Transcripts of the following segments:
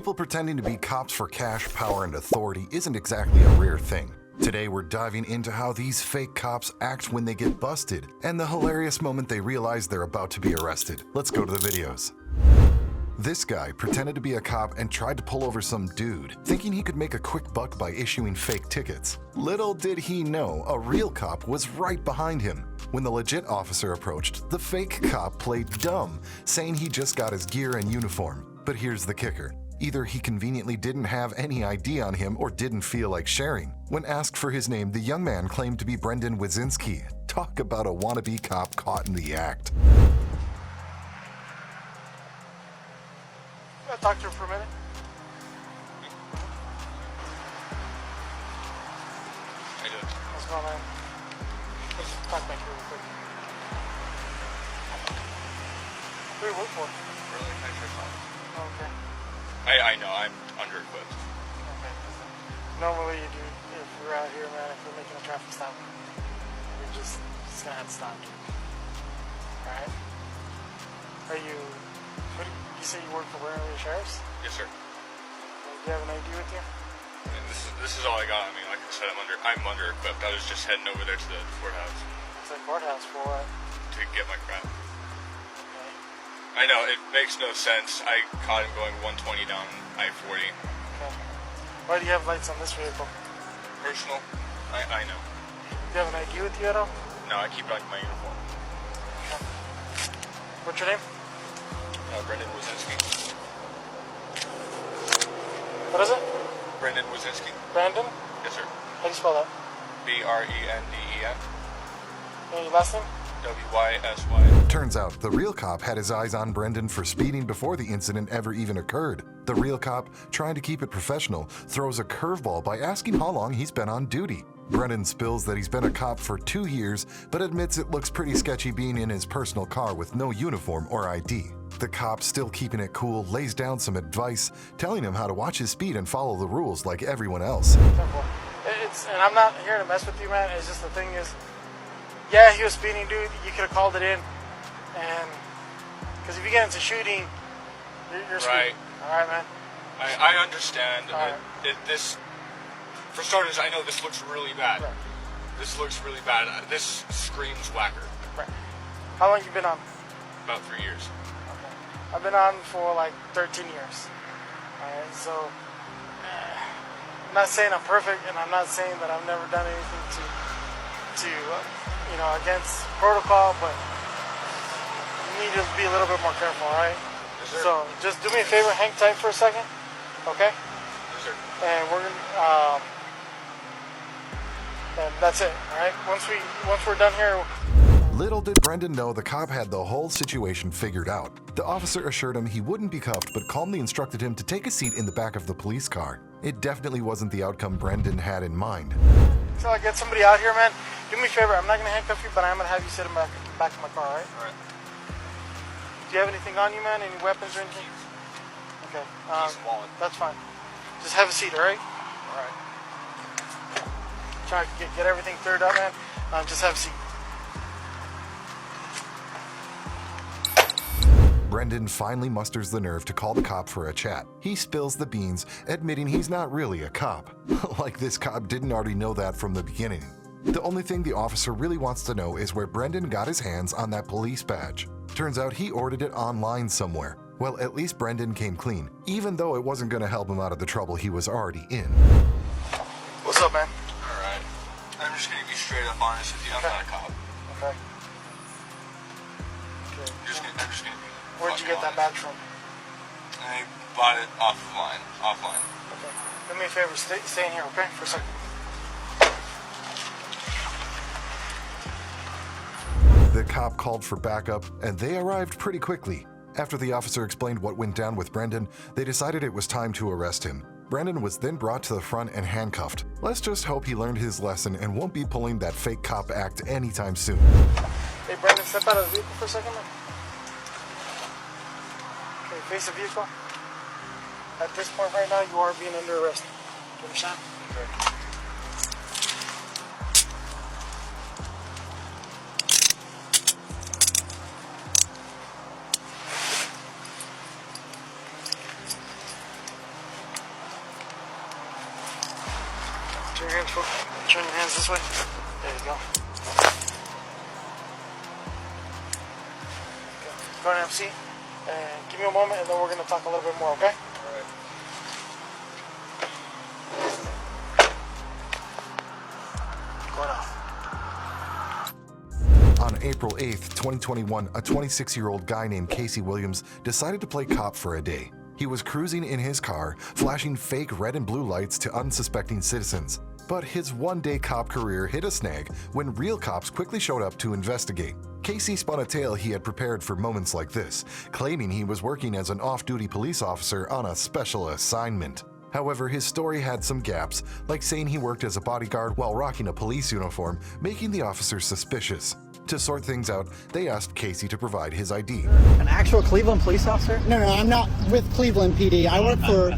People pretending to be cops for cash, power, and authority isn't exactly a rare thing. Today we're diving into how these fake cops act when they get busted, and the hilarious moment they realize they're about to be arrested. Let's go to the videos. This guy pretended to be a cop and tried to pull over some dude, thinking he could make a quick buck by issuing fake tickets. Little did he know, a real cop was right behind him. When the legit officer approached, the fake cop played dumb, saying he just got his gear and uniform. But here's the kicker. Either he conveniently didn't have any ID on him or didn't feel like sharing. When asked for his name, the young man claimed to be Brendan Wazinski. Talk about a wannabe cop caught in the act. Can I talk to him for a minute? How you doing? What's going on? Let's talk back here real quick. Who do you work for? Really? Can I try something? Oh, okay. I know, I'm under-equipped. Okay. Normally you do, if we're out here, man, if we're making a traffic stop, we're just gonna have to stop you. Alright? Are you, you say you work for where, the sheriff's? Yes, sir. Do you have an ID with you? And this is all I got. I mean, like I said, I'm under-equipped. I was just heading over there to the courthouse It's a courthouse for what? to get my crap. Okay. I know, it makes no sense. I caught him going 120 down I-40. Okay. Why do you have lights on this vehicle? Personal? I know. Do you have an ID with you at all? No, I keep it on my uniform. Okay. What's your name? Brendan Wazinski. What is it? Brendan Wazinski? Brandon? Yes, sir. How do you spell that? B-R-E-N-D-E-N. And your last name? W-Y-S-Y. Turns out, the real cop had his eyes on Brendan for speeding before the incident ever even occurred. The real cop, trying to keep it professional, throws a curveball by asking how long he's been on duty. Brendan spills that he's been a cop for 2 years, but admits it looks pretty sketchy being in his personal car with no uniform or ID. The cop, still keeping it cool, lays down some advice, telling him how to watch his speed and follow the rules like everyone else. Simple. And I'm not here to mess with you, man. It's just the thing is, yeah, he was speeding, dude. You could have called it in, and because if you get into shooting, you're Right. speeding. All right, man. I understand. All right. This, for starters, I know this looks really bad. Right. This looks really bad. This screams whacker. Right. How long you been on? About 3 years. Okay. I've been on for like 13 years. All right. So I'm not saying I'm perfect, and I'm not saying that I've never done anything to against protocol, but you need to be a little bit more careful, all right? Yes, sir. So just do me a favor, hang tight for a second, okay? Yes, sir. And we're gonna, and that's it, all right? Once we're done here. Little did Brendan know the cop had the whole situation figured out. The officer assured him he wouldn't be cuffed, but calmly instructed him to take a seat in the back of the police car. It definitely wasn't the outcome Brendan had in mind. So I get somebody out here, man. Do me a favor. I'm not gonna handcuff you, but I'm gonna have you sit in the back of my car, all right? All right. Do you have anything on you, man? Any weapons or anything? Okay. Keys and wallet. That's fine. Just have a seat, all right? All right. Try to get everything cleared up, man. Just have a seat. Brendan finally musters the nerve to call the cop for a chat. He spills the beans, admitting he's not really a cop. Like this cop didn't already know that from the beginning. The only thing the officer really wants to know is where Brendan got his hands on that police badge. Turns out he ordered it online somewhere. Well, at least Brendan came clean, even though it wasn't going to help him out of the trouble he was already in. What's up, man? All right. I'm just going to be straight up honest with you. I'm not a cop. Okay. Okay. I'm just going to be. Where'd you get that badge from? I bought it offline. Okay. Do me a favor, stay in here, okay? For a second. The cop called for backup, and they arrived pretty quickly. After the officer explained what went down with Brendan, they decided it was time to arrest him. Brendan was then brought to the front and handcuffed. Let's just hope he learned his lesson and won't be pulling that fake cop act anytime soon. Hey, Brendan, step out of the vehicle for a second, man. Okay, face the vehicle. At this point right now, you are being under arrest. Do you understand? Okay. Turn your hands, turn your hands this way. There you go. Go ahead and have a seat. And give me a moment, and then we're going to talk a little bit more, okay? Alright. Going off. On April 8th, 2021, a 26-year-old guy named Casey Williams decided to play cop for a day. He was cruising in his car, flashing fake red and blue lights to unsuspecting citizens. But his one-day cop career hit a snag when real cops quickly showed up to investigate. Casey spun a tale he had prepared for moments like this, claiming he was working as an off-duty police officer on a special assignment. However, his story had some gaps, like saying he worked as a bodyguard while rocking a police uniform, making the officers suspicious. To sort things out, they asked Casey to provide his ID. An actual Cleveland police officer? No, I'm not with Cleveland PD. I work for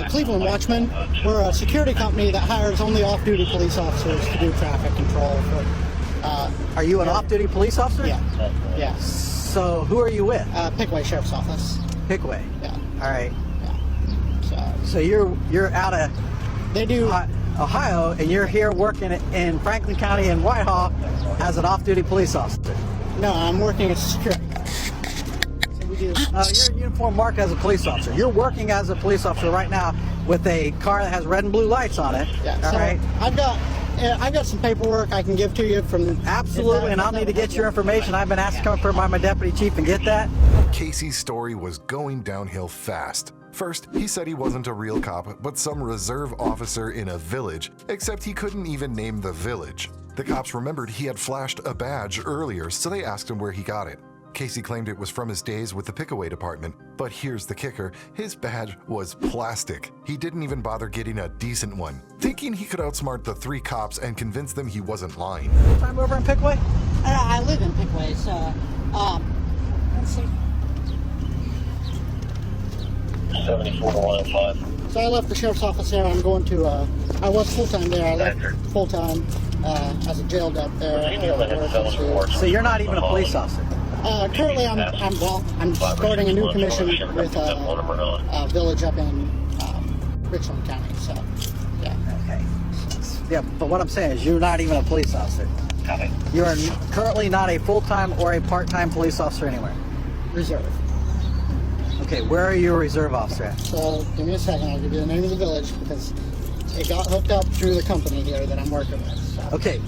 Cleveland Watchmen. We're a security company that hires only off-duty police officers to do traffic control. Are you an off-duty police officer? Yeah. Yeah. So who are you with? Pickaway Sheriff's Office. Pickaway. Yeah. All right. Yeah. So you're out of They do. Ohio, and you're here working in Franklin County in Whitehall as an off-duty police officer. No, I'm working as security. So we do. You're in uniform marked as a police officer. You're working as a police officer right now with a car that has red and blue lights on it. Yeah. All So right. I've got some paperwork I can give to you from. Absolutely, and I'll need to get your information. I've been asked to come up by my deputy chief and get that. Casey's story was going downhill fast. First, he said he wasn't a real cop, but some reserve officer in a village, except he couldn't even name the village. The cops remembered he had flashed a badge earlier, so they asked him where he got it. Casey claimed it was from his days with the Pickaway department, but here's the kicker, his badge was plastic. He didn't even bother getting a decent one, thinking he could outsmart the 3 cops and convince them he wasn't lying. Time over in Pickaway? I live in Pickaway, so let's see. 74-105. So I left the sheriff's office there. I'm going to. I was full time there. I left full time as a jailed up there. So you're not even a police officer? Currently, I'm starting a new commission with a village up in Richland County. So, yeah. Okay. Yeah, but what I'm saying is you're not even a police officer. Copy. You're currently not a full-time or a part-time police officer anywhere. Reserve. Okay, where are you a reserve officer at? So give me a second. I'll give you the name of the village because it got hooked up through the company here that I'm working with. So. Okay,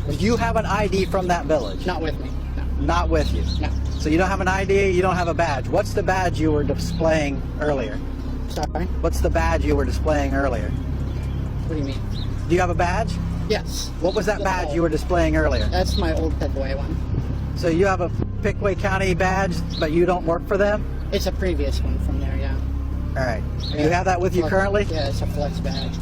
you have an ID from that village? Not with me. No. Not with you? No. So you don't have an ID, you don't have a badge. What's the badge you were displaying earlier? Sorry. What's the badge you were displaying earlier? What do you mean? Do you have a badge? Yes. What was that badge you were displaying earlier? That's my old Pickaway one. So you have a Pickaway County badge, but you don't work for them? It's a previous one from there, yeah. All right. You have that with you currently? Yeah, it's a flex badge.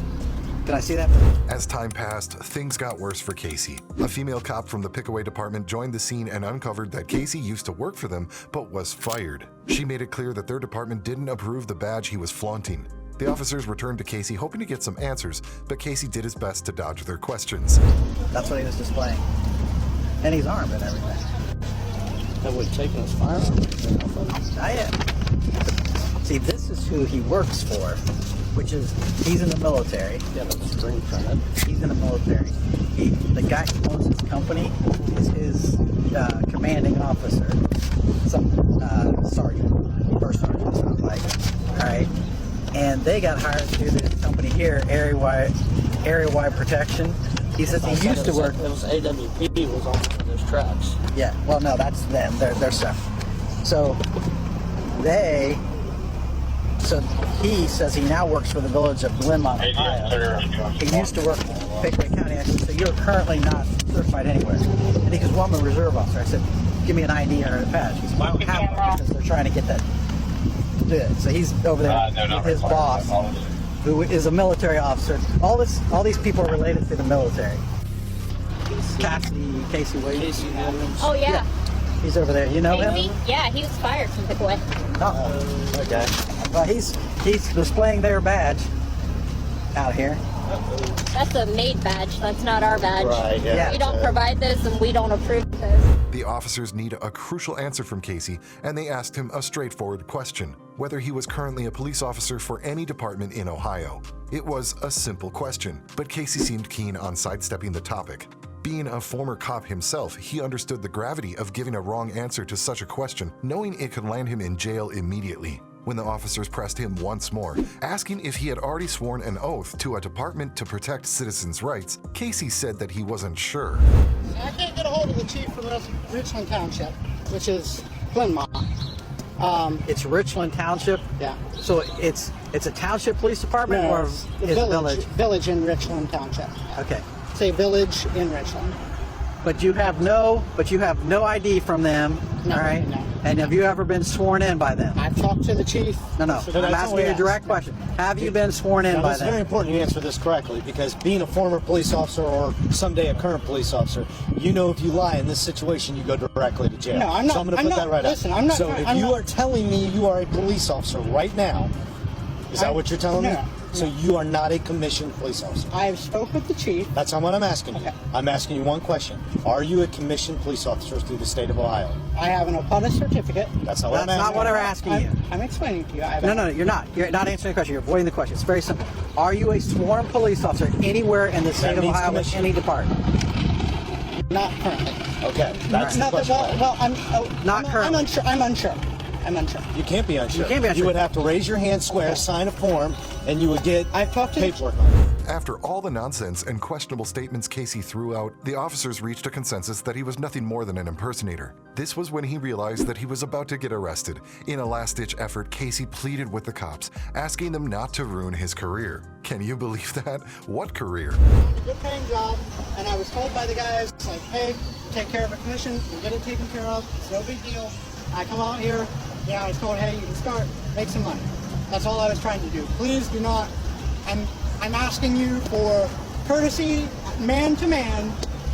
Can I see that? As time passed, things got worse for Casey. A female cop from the Pickaway department joined the scene and uncovered that Casey used to work for them, but was fired. She made it clear that their department didn't approve the badge he was flaunting. The officers returned to Casey hoping to get some answers, but Casey did his best to dodge their questions. That's what he was displaying. And he's armed and everything. That would take us firearms. Not yet. See, this is who he works for, which is, he's in the military. Yeah, that's screen printed. He's in the military. The guy who owns his company is his commanding officer. Some sergeant, first sergeant, it sounds like. All right. And they got hired to do this company here, area-wide protection. He says he used to work. It was AWP was on those tracks. Yeah, well, no, that's them. They're separate. So he says he now works for the village of Glenmont, Ohio. He used to work in Pickaway County. I said, so you're currently not certified anywhere. And he goes, well, I'm a reserve officer. I said, give me an ID or a badge. He said, well, I don't have one because they're trying to get that to do it. So he's over there with his boss, who is a military officer. All these people are related to the military. Casey Williams. Oh, yeah. He's over there. You know him? Yeah, he was fired from Pickaway. Oh, okay. Well, he's displaying their badge out here. That's a made badge. That's not our badge. Right, yeah. We don't provide those and we don't approve those. The officers need a crucial answer from Casey, and they asked him a straightforward question: whether he was currently a police officer for any department in Ohio. It was a simple question, but Casey seemed keen on sidestepping the topic. Being a former cop himself, he understood the gravity of giving a wrong answer to such a question, knowing it could land him in jail immediately. When the officers pressed him once more, asking if he had already sworn an oath to a department to protect citizens' rights, Casey said that he wasn't sure. I can't get a hold of the chief from Richland Township, which is Glenmont. It's Richland Township. Yeah. So it's a township police department, No, or it's is the it village? Village in Richland Township. Okay. Say village in Richland. But you have no ID from them, No, all right? no. And have you ever been sworn in by them? I've talked to the chief. No. So I'm that's asking all you a I direct asked. question. Have you been sworn in Now, by it's very them? important you answer this correctly, because being a former police officer or someday a current police officer, you know if you lie in this situation, you go directly to jail. No, I'm not- So I'm going to I'm put not- that right listen, up. I'm not So trying- if I'm you not- are telling me you are a police officer right now, is that what you're telling me? No. So you are not a commissioned police officer. I have spoke with the chief. That's not what I'm asking you. Okay. I'm asking you one question. Are you a commissioned police officer through the state of Ohio? I have an OPUNA certificate. That's not what I'm That's asking. not what we're asking you. I'm explaining to you. I have No, you're not. You're not answering the question. You're avoiding the question. It's very simple. Are you a sworn police officer anywhere in the state of means Ohio with commissioned. any department? Not currently. Okay, that's the Not that, question. well, Not currently. I'm unsure. You can't be unsure. You can't be unsure. You would have to raise your hand, swear, sign a form, and you would get I've talked to the paperwork on it. After all the nonsense and questionable statements Casey threw out, the officers reached a consensus that he was nothing more than an impersonator. This was when he realized that he was about to get arrested. In a last-ditch effort, Casey pleaded with the cops, asking them not to ruin his career. Can you believe that? What career? Good paying job, and I was told by the guys, like, hey, take care of a commission, we'll get it taken care of, it's no big deal. I come out here, I was told, hey, you can start, make some money. That's all I was trying to do. Please do not, I'm asking you for courtesy, man to man,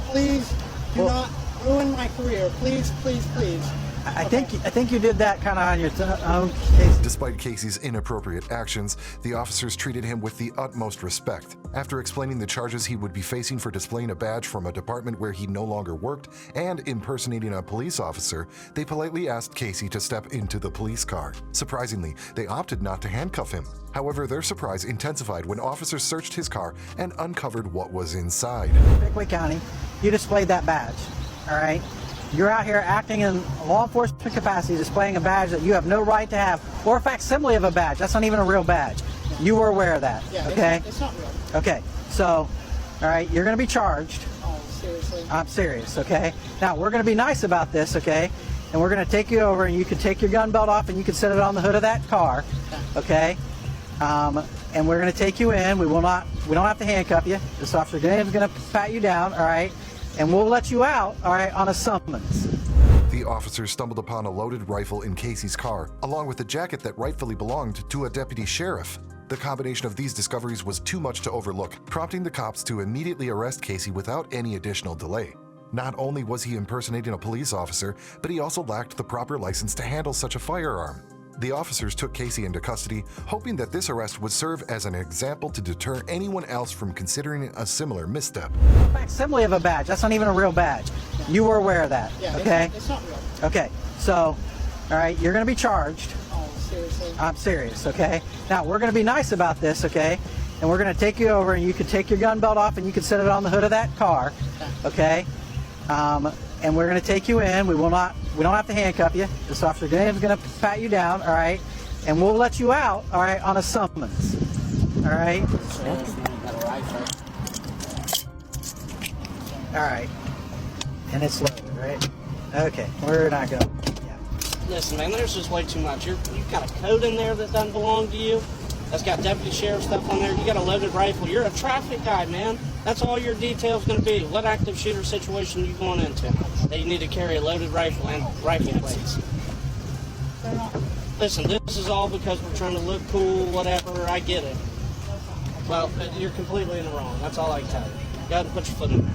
please do not ruin my career. Please, please, please. I think you did that kind of on your own case. Despite Casey's inappropriate actions, the officers treated him with the utmost respect. After explaining the charges he would be facing for displaying a badge from a department where he no longer worked and impersonating a police officer, they politely asked Casey to step into the police car. Surprisingly, they opted not to handcuff him. However, their surprise intensified when officers searched his car and uncovered what was inside. Pickwick County, you displayed that badge, all right? You're out here acting in law enforcement capacity, displaying a badge that you have no right to have, or a facsimile of a badge. That's not even a real badge. You were aware of that, Yeah, okay? it's not real. Okay, so, all right, you're going to be charged. Oh, seriously? I'm serious, okay? Now, we're going to be nice about this, okay? And we're going to take you over, and you can take your gun belt off, and you can set it on the hood of that car, okay? And we're going to take you in. We don't have to handcuff you. This officer Graham's going to pat you down, all right? And we'll let you out, all right, on a summons. The officers stumbled upon a loaded rifle in Casey's car, along with a jacket that rightfully belonged to a deputy sheriff. The combination of these discoveries was too much to overlook, prompting the cops to immediately arrest Casey without any additional delay. Not only was he impersonating a police officer, but he also lacked the proper license to handle such a firearm. The officers took Casey into custody, hoping that this arrest would serve as an example to deter anyone else from considering a similar misstep. Facsimile of a badge. That's not even a real badge. You were aware of that, Yeah, okay? it's not real. Okay, so, all right, you're going to be charged. Oh, seriously? I'm serious, okay? Now, we're going to be nice about this, okay? And we're going to take you over, and you can take your gun belt off, and you can set it on the hood of that car, okay? And we're going to take you in. We don't have to handcuff you. This officer Graham's going to pat you down, all right? And we'll let you out, all right, on a summons, all right? All right. And it's loaded, right? Okay, we're not going to. Yeah. Listen, man, there's just way too much. You've got a code in there that doesn't belong to you. That's got deputy sheriff stuff on there. You got a loaded rifle. You're a traffic guy, man. That's all your detail's going to be. What active shooter situation you going into? That you need to carry a loaded rifle and rifle plates. Listen, this is all because we're trying to look cool, whatever. I get it. Well, you're completely in the wrong. That's all I can tell you. You got to put your foot in there.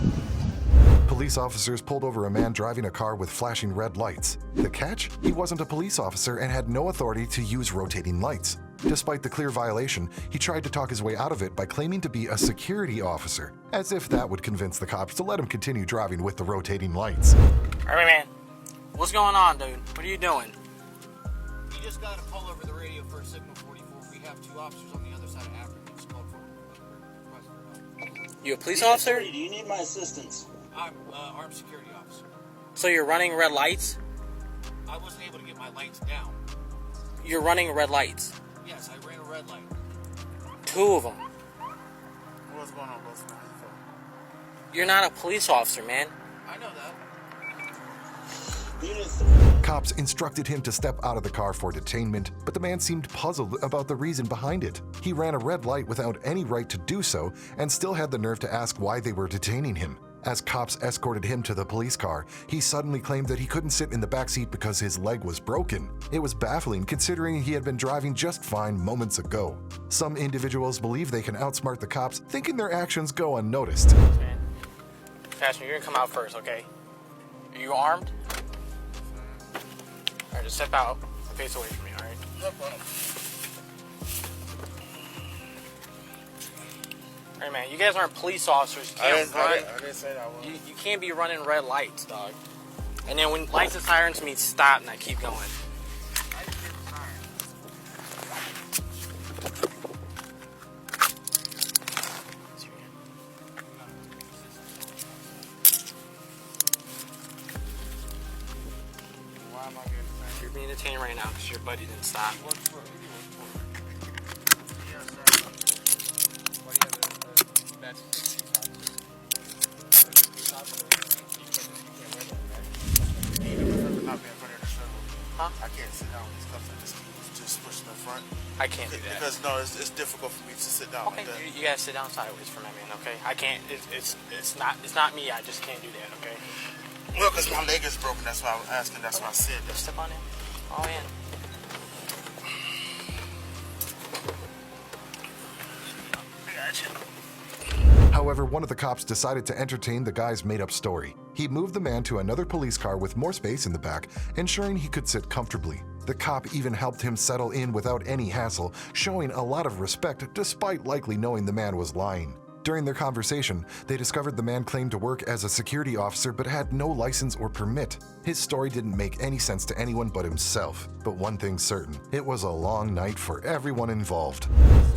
Police officers pulled over a man driving a car with flashing red lights. The catch? He wasn't a police officer and had no authority to use rotating lights. Despite the clear violation, he tried to talk his way out of it by claiming to be a security officer, as if that would convince the cops to let him continue driving with the rotating lights. All right, man. What's going on, dude? What are you doing? You just got to pull over the radio for signal 44. We have 2 officers on the other side of Africa. It's called for You a police officer? Do you need my assistance? I'm armed security officer. So you're running red lights? I wasn't able to get my lights down. You're running red lights. Yes, I ran a red light. 2 of them. What's going on, boss? You're not a police officer, man. I know that. Cops instructed him to step out of the car for detainment, but the man seemed puzzled about the reason behind it. He ran a red light without any right to do so and still had the nerve to ask why they were detaining him. As cops escorted him to the police car, he suddenly claimed that he couldn't sit in the back seat because his leg was broken. It was baffling considering he had been driving just fine moments ago. Some individuals believe they can outsmart the cops, thinking their actions go unnoticed. Man. Cashman, you're gonna come out first, okay? Are you armed? Alright, just step out and face away from me, alright? No problem. Alright, man, you guys aren't police officers. You I can't run. didn't say that one. You can't be running red lights, dog. And then when lights and sirens mean stop, and I keep going. Why am I getting detained? You're being detained right now because your buddy didn't stop. What for? Huh? I can't sit down with these cuffs. I just push in the front. I can't do that. Because no, it's difficult for me to sit down Okay, like that. you gotta sit down sideways for me, man. Okay, I can't. It's not me. I just can't do that. Okay. Well, because my leg is broken. That's why I was asking. That's why I said that. Step on it. Oh man. However, one of the cops decided to entertain the guy's made-up story. He moved the man to another police car with more space in the back, ensuring he could sit comfortably. The cop even helped him settle in without any hassle, showing a lot of respect despite likely knowing the man was lying. During their conversation, they discovered the man claimed to work as a security officer but had no license or permit. His story didn't make any sense to anyone but himself. But one thing's certain, it was a long night for everyone involved.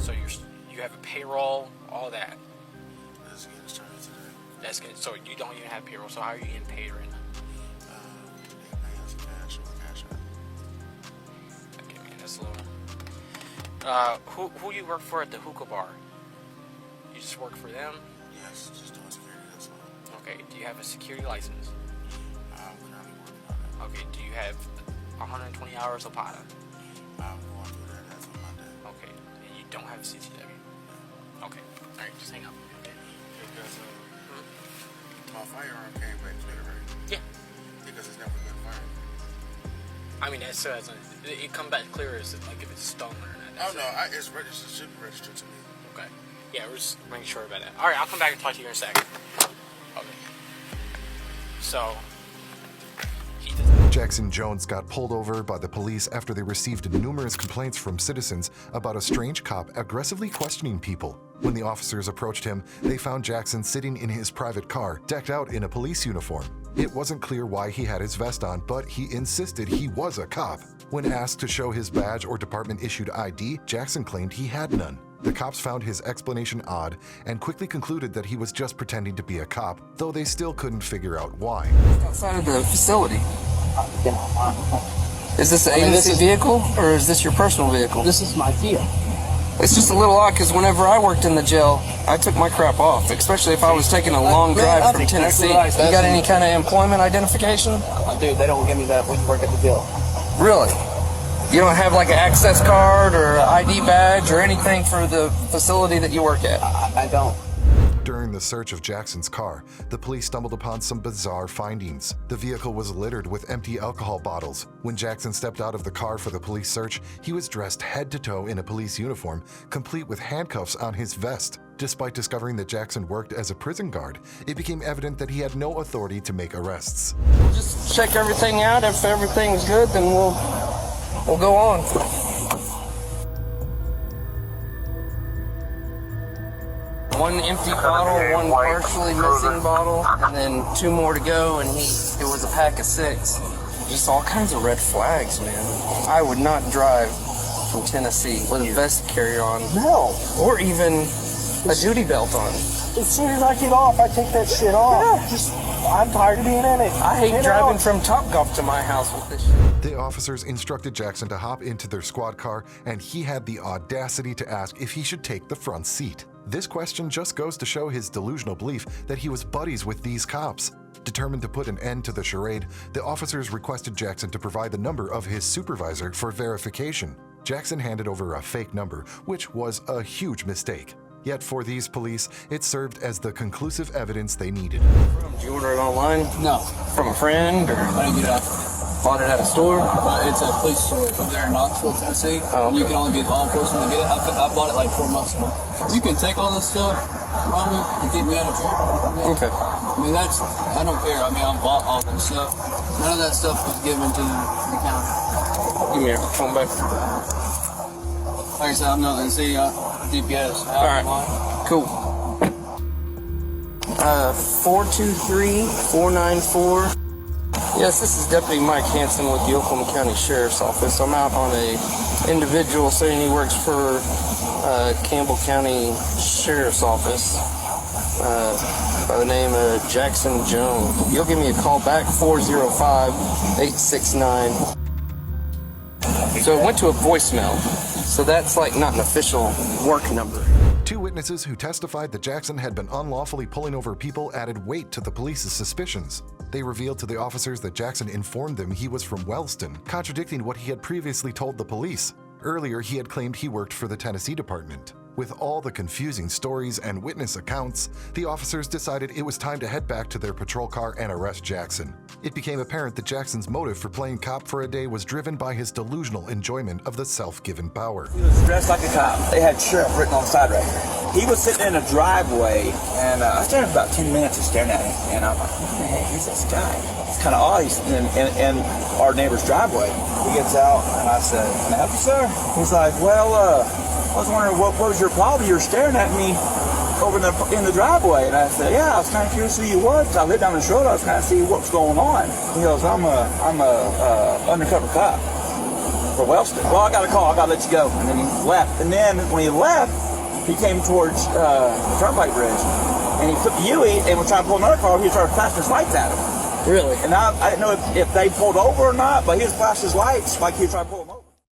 So you have a payroll, all that. Let's get started today. That's good. So you don't even have payroll. So how are you getting paid right now? They pay us cash or cash out. Okay, man, that's a little. Who you work for at the hookah bar? You just work for them? Yes, just doing security. That's all. Okay. Do you have a security license? I'm currently working on that. Okay. Do you have 120 hours of PATA? I'm going through that. That's on Monday. Okay. And you don't have a CCW? Okay. All right. Just hang up. Okay. Because my firearm came back clear, right? Yeah. Because it's never been fired. I mean, that still hasn't. It come back clear as like if it's stolen or not. Oh no, it's registered. It should be registered to me. Okay. Yeah, we're just making sure about that. All right, I'll come back and talk to you in a second. Okay. So, he doesn't. Jackson Jones got pulled over by the police after they received numerous complaints from citizens about a strange cop aggressively questioning people. When the officers approached him, they found Jackson sitting in his private car, decked out in a police uniform. It wasn't clear why he had his vest on, but he insisted he was a cop. When asked to show his badge or department-issued ID, Jackson claimed he had none. The cops found his explanation odd and quickly concluded that he was just pretending to be a cop, though they still couldn't figure out why. Outside of the facility. Is this an agency vehicle or is this your personal vehicle? This is my Kia. It's just a little odd because whenever I worked in the jail, I took my crap off, especially if I was taking a long drive from Tennessee. You got any kind of employment identification? Dude, they don't give me that when you work at the jail. Really? You don't have like an access card or an ID badge or anything for the facility that you work at? I don't. During the search of Jackson's car, the police stumbled upon some bizarre findings. The vehicle was littered with empty alcohol bottles. When Jackson stepped out of the car for the police search, he was dressed head to toe in a police uniform, complete with handcuffs on his vest. Despite discovering that Jackson worked as a prison guard, it became evident that he had no authority to make arrests. We'll just check everything out. If everything's good, then we'll go on. one empty bottle, one partially missing bottle, and then 2 more to go, and it was a pack of 6. Just all kinds of red flags, man. I would not drive from Tennessee with a vest carrier on. No. Or even a duty belt on. As soon as I get off, I take that shit off. Yeah. I'm tired of being in it. I hate driving from Topgolf to my house with this shit. The officers instructed Jackson to hop into their squad car, and he had the audacity to ask if he should take the front seat. This question just goes to show his delusional belief that he was buddies with these cops. Determined to put an end to the charade, the officers requested Jackson to provide the number of his supervisor for verification. Jackson handed over a fake number, which was a huge mistake. Yet for these police, it served as the conclusive evidence they needed. Did you order it online? No. From a friend? Or I didn't get it out. Bought it at a store? It's a police store up there in Knoxville, Tennessee. Oh, okay. You can only be law enforcement to get it. I bought it like 4 months ago. You can take all this stuff from me and keep me out of trouble. Okay. I mean, I don't care. I mean, I bought all this stuff. None of that stuff was given to the county. Give me your phone back. Like I said, I'm not going to see DPS. All right. Cool. 423-494. Yes, this is Deputy Mike Hansen with the Oklahoma County Sheriff's Office. I'm out on a individual saying he works for Campbell County Sheriff's Office by the name of Jackson Jones. You'll give me a call back, 405-869. So it went to a voicemail. So that's like not an official work number. 2 witnesses who testified that Jackson had been unlawfully pulling over people added weight to the police's suspicions. They revealed to the officers that Jackson informed them he was from Wellston, contradicting what he had previously told the police. Earlier, he had claimed he worked for the Tennessee Department. With all the confusing stories and witness accounts, the officers decided it was time to head back to their patrol car and arrest Jackson. It became apparent that Jackson's motive for playing cop for a day was driven by his delusional enjoyment of the self-given power. He was dressed like a cop. They had sheriff written on the side right here. He was sitting in a driveway, and I stared for about 10 minutes and staring at him. And I'm like, what the heck is this guy? It's kind of odd. He's in our neighbor's driveway. He gets out, and I said, can I help you, sir? He's like, well, I was wondering what was your problem? You were staring at me over in the driveway. And I said, yeah, I was kind of curious who you were. I lived down the road. I was kind of see what's going on. He goes, I'm a undercover cop for Wellston. Well, I got a call. I got to let you go. And then he left. And then when he left, he came towards the Turnpike Bridge. And he took the U-E and was trying to pull another car. He started flashing his lights at him. Really? And I didn't know if they pulled over or not, but he was flashing his lights like he was trying to pull them over.